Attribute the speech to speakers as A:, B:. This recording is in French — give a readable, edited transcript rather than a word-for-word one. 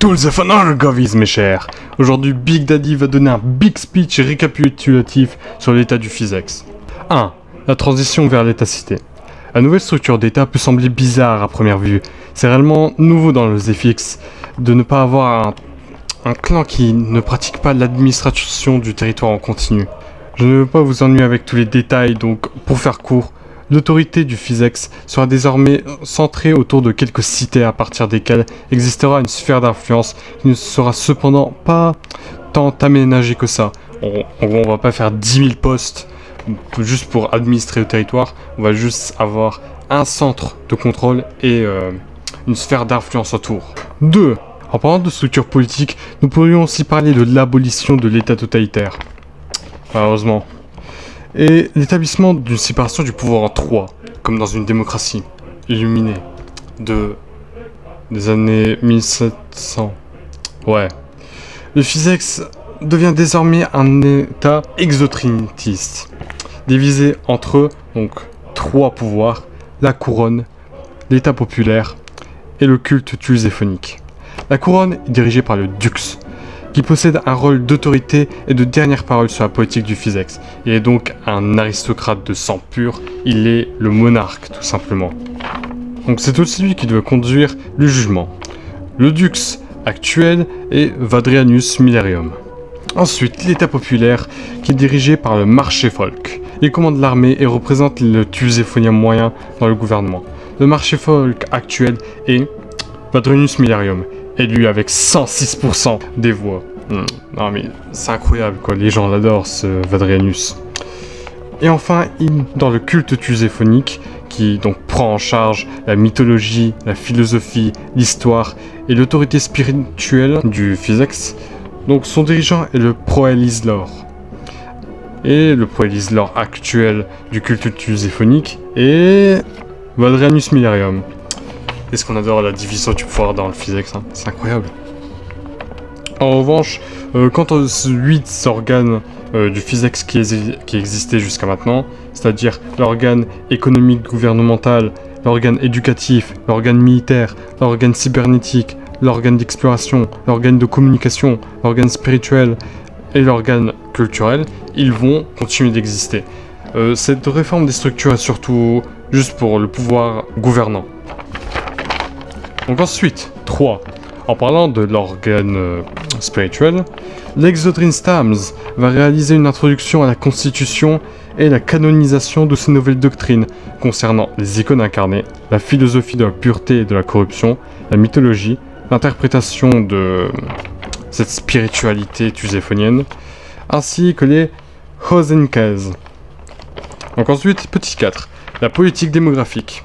A: Tools of Anargovies, mes chers. Aujourd'hui, Big Daddy va donner un big speech récapitulatif sur l'état du PhysX. 1. La transition vers l'état-cité. La nouvelle structure d'état peut sembler bizarre à première vue. C'est réellement nouveau dans le ZFX de ne pas avoir un clan qui ne pratique pas l'administration du territoire en continu. Je ne veux pas vous ennuyer avec tous les détails, donc pour faire court, l'autorité du PhysX sera désormais centrée autour de quelques cités à partir desquelles existera une sphère d'influence qui ne sera cependant pas tant aménagée que ça. On va pas faire 10 000 postes juste pour administrer le territoire, on va juste avoir un centre de contrôle et une sphère d'influence autour. 2. En parlant de structure politique, nous pourrions aussi parler de l'abolition de l'État totalitaire. Malheureusement. Et l'établissement d'une séparation du pouvoir en 3, comme dans une démocratie illuminée des années 1700. Ouais. Le PhysX devient désormais un État exotrinitiste, divisé entre donc 3 pouvoirs, la couronne, l'État populaire et le culte tulséphonique. La couronne est dirigée par le Dux, qui possède un rôle d'autorité et de dernière parole sur la politique du PhysX. Il est donc un aristocrate de sang pur, il est le monarque tout simplement. Donc c'est aussi lui qui doit conduire le jugement. Le Dux actuel est Vadrianus Millarium. Ensuite, l'État populaire qui est dirigé par le Marché-Folk. Il commande l'armée et représente le tulséphonien moyen dans le gouvernement. Le Marché-Folk actuel est Vadrianus Millarium, élu avec 106% des voix. Non mais c'est incroyable quoi, les gens l'adorent ce Vadrianus. Et enfin, dans le culte tulséphonique, qui donc prend en charge la mythologie, la philosophie, l'histoire et l'autorité spirituelle du PhysX, donc son dirigeant est le Proelislor. Et le Proelislor actuel du culte tulséphonique est Vadrianus Millarium. Est-ce qu'on adore la division du pouvoir dans le PhysX, hein, c'est incroyable. En revanche, quant aux 8 organes du PhysX qui existaient jusqu'à maintenant, c'est-à-dire l'organe économique gouvernemental, l'organe éducatif, l'organe militaire, l'organe cybernétique, l'organe d'exploration, l'organe de communication, l'organe spirituel et l'organe culturel, ils vont continuer d'exister. Cette réforme des structures est surtout juste pour le pouvoir gouvernant. Donc ensuite, 3. En parlant de l'organe spirituel, l'Exodrin Stams va réaliser une introduction à la constitution et la canonisation de ces nouvelles doctrines concernant les icônes incarnées, la philosophie de la pureté et de la corruption, la mythologie, l'interprétation de cette spiritualité tulséphonienne, ainsi que les Hosenkes. Donc ensuite, petit 4, la politique démographique.